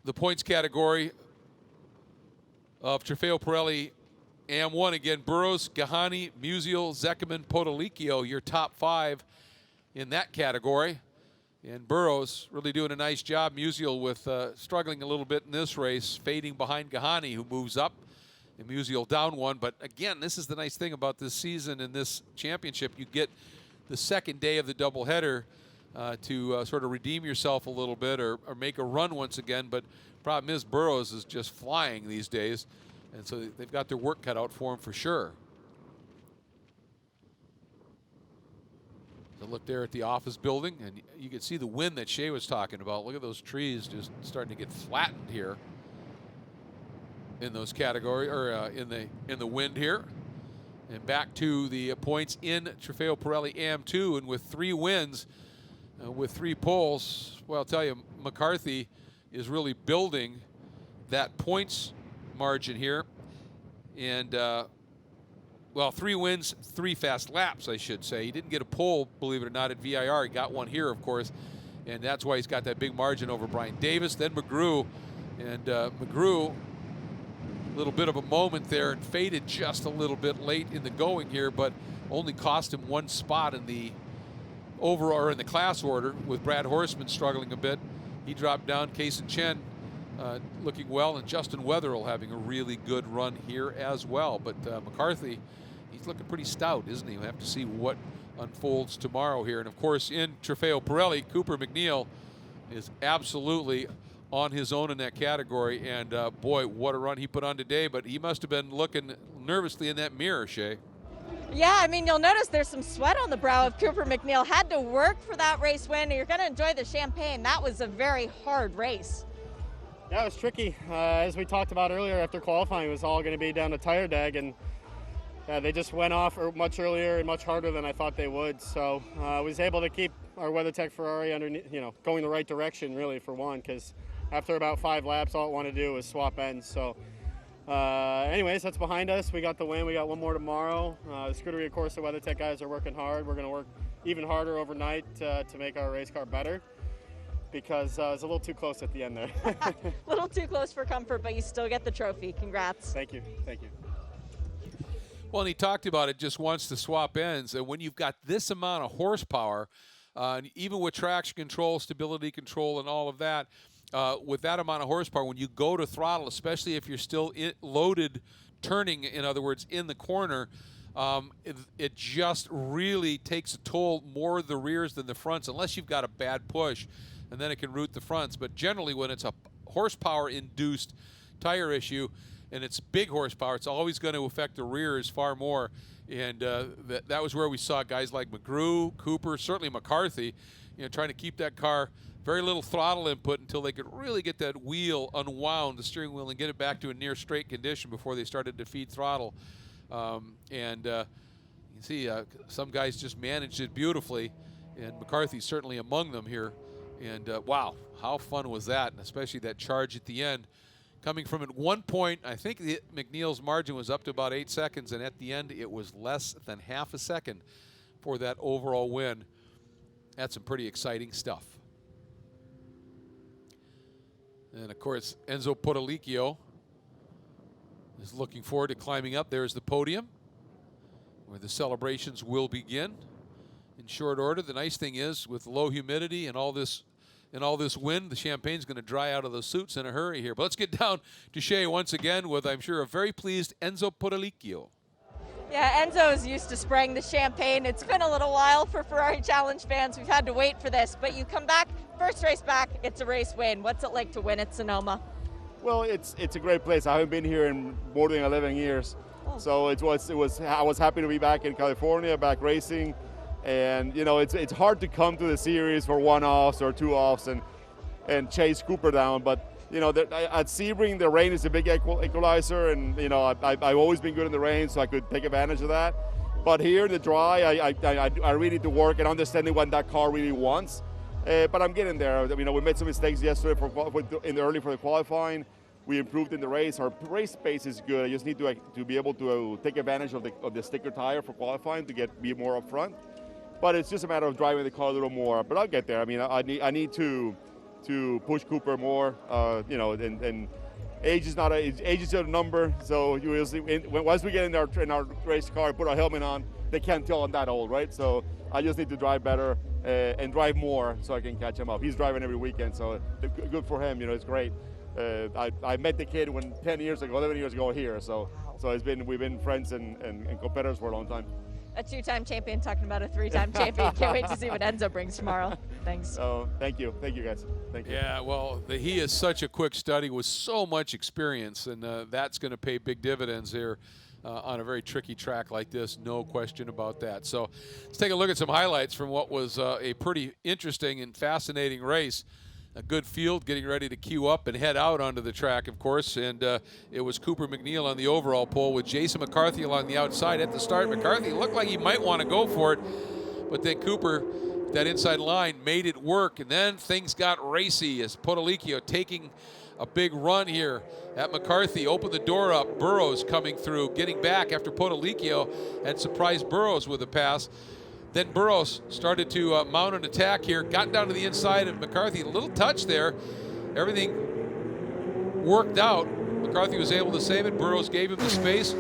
the points category of Trofeo Pirelli AM1. Again, Burrows, Gahani, Musial, Zekeman, Porolichio, your top 5 in that category. And Burrows really doing a nice job. Musial with struggling a little bit in this race, fading behind Gahani, who moves up. And Musial down 1. But again, this is the nice thing about this season and this championship. You get the second day of the doubleheader to sort of redeem yourself a little bit, or make a run once again. But problem is, Burrows is just flying these days. And so they've got their work cut out for him for sure. So look there at the office building, and you can see the wind that Shea was talking about. Look at those trees just starting to get flattened here in those categories, or in the wind here. And back to the points in Trofeo Pirelli AM2, and with 3 wins, with 3 poles, well, I'll tell you, McCarthy is really building that points margin here. And 3 wins, 3 fast laps, I should say. He didn't get a pole, believe it or not, at VIR. He got one here, of course, and that's why he's got that big margin over Brian Davis. Then McGrew, and McGrew, a little bit of a moment there, and faded just a little bit late in the going here, but only cost him 1 spot in the overall, or in the class order, with Brad Horseman struggling a bit. He dropped down. Kaysen Chen looking well, and Justin Wetherill having a really good run here as well. But McCarthy, he's looking pretty stout, isn't he? We'll have to see what unfolds tomorrow here. And of course, in Trofeo Pirelli, Cooper McNeil is absolutely on his own in that category. And boy, what a run he put on today. But he must have been looking nervously in that mirror, Shea. Yeah, I mean, you'll notice there's some sweat on the brow of Cooper McNeil. Had to work for that race win. You're going to enjoy the champagne. That was a very hard race. Yeah, it was tricky. As we talked about earlier, after qualifying, it was all going to be down to tire deg, and they just went off much earlier and much harder than I thought they would. So I was able to keep our WeatherTech Ferrari underneath, going the right direction, really, for one, because after about 5 laps, all it wanted to do was swap ends. So anyways, that's behind us. We got the win. We got 1 more tomorrow. The Scuderia Corsa WeatherTech guys are working hard. We're going to work even harder overnight to make our race car better, because it was a little too close at the end there. A little too close for comfort, but you still get the trophy. Congrats. Thank you. Thank you. Well, and he talked about it, just wants to swap ends. And when you've got this amount of horsepower, even with traction control, stability control, and all of that, with that amount of horsepower, when you go to throttle, especially if you're still loaded, turning, in other words, in the corner, it just really takes a toll, more of the rears than the fronts, unless you've got a bad push, and then it can root the fronts. But generally, when it's a horsepower-induced tire issue, and it's big horsepower, it's always going to affect the rears far more. And that was where we saw guys like McGrew, Cooper, certainly McCarthy, trying to keep that car very little throttle input until they could really get that wheel unwound, the steering wheel, and get it back to a near straight condition before they started to feed throttle. You can see some guys just managed it beautifully, and McCarthy's certainly among them here. And wow, how fun was that? And especially that charge at the end, coming from at one point, I think McNeil's margin was up to about 8 seconds, and at the end it was less than half a second for that overall win. That's some pretty exciting stuff. And of course, Enzo Porolichio is looking forward to climbing up. There's the podium where the celebrations will begin in short order. The nice thing is, with low humidity and all this wind, the champagne's going to dry out of the suits in a hurry here. But let's get down to Shea once again with, I'm sure, a very pleased Enzo Porolichio. Yeah, Enzo's used to spraying the champagne. It's been a little while for Ferrari Challenge fans. We've had to wait for this, but you come back, first race back, it's a race win. What's it like to win at Sonoma? Well, it's a great place. I haven't been here in more than 11 years. So I was happy to be back in California, back racing. And you know, it's hard to come to the series for one-offs or two-offs and chase Cooper down. But you know, at Sebring, the rain is a big equalizer, and you know, I've always been good in the rain, so I could take advantage of that. But here in the dry, I really need to work and understanding what that car really wants. But I'm getting there. You know, we made some mistakes yesterday in the early for the qualifying. We improved in the race. Our race pace is good. I just need to be able to take advantage of the sticker tire for qualifying to be more up front. But it's just a matter of driving the car a little more. But I'll get there. I mean, I need to push Cooper more. You know, and age is a number. So once we get in our race car, put our helmet on, they can't tell I'm that old, right? So I just need to drive better and drive more so I can catch him up. He's driving every weekend, so good for him. You know, it's great. I met the kid 11 years ago here. So we've been friends and competitors for a long time. A two-time champion talking about a three-time champion. Can't wait to see what Enzo brings tomorrow. Thanks. Oh, thank you guys. Thank you. Yeah, well, he is such a quick study with so much experience, and that's going to pay big dividends here on a very tricky track like this, no question about that. So let's take a look at some highlights from what was a pretty interesting and fascinating race. A good field getting ready to queue up and head out onto the track, of course, and it was Cooper McNeil on the overall pole with Jason McCarthy along the outside. At the start, McCarthy looked like he might want to go for it, but then Cooper, that inside line, made it work, and then things got racy as Porolichio taking a big run here at McCarthy. Opened the door up. Burrows coming through, getting back after Porolichio had surprised Burrows with a pass. Then Burrows started to mount an attack here, got down to the inside of McCarthy. A little touch there. Everything worked out. McCarthy was able to save it. Burrows gave him the space.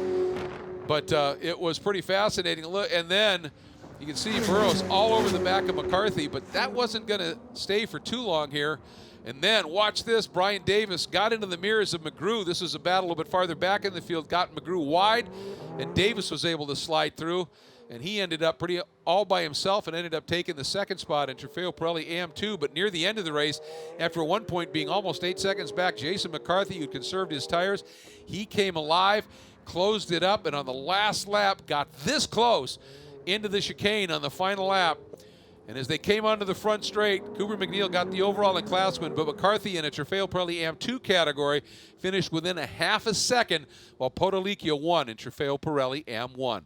But it was pretty fascinating. And then you can see Burrows all over the back of McCarthy, but that wasn't going to stay for too long here. And then, watch this, Brian Davis got into the mirrors of McGrew. This was a battle a little bit farther back in the field, got McGrew wide, and Davis was able to slide through. And he ended up pretty all by himself and ended up taking the second spot in Trofeo Pirelli AM2. But near the end of the race, after one point being almost 8 seconds back, Jason McCarthy, who conserved his tires, he came alive, closed it up, and on the last lap got this close into the chicane on the final lap. And as they came onto the front straight, Cooper McNeil got the overall and class win, but McCarthy in a Trofeo Pirelli AM2 category finished within a half a second, while Porolichio won in Trofeo Pirelli AM1.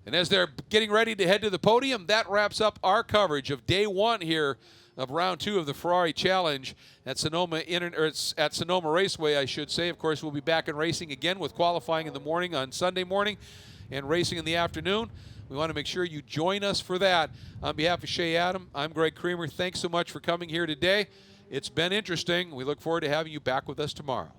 And as they're getting ready to head to the podium, that wraps up our coverage of day one here of round 2 of the Ferrari Challenge at Sonoma Raceway, I should say. Of course, we'll be back in racing again with qualifying in the morning on Sunday morning and racing in the afternoon. We want to make sure you join us for that. On behalf of Shea Adam, I'm Greg Creamer. Thanks so much for coming here today. It's been interesting. We look forward to having you back with us tomorrow.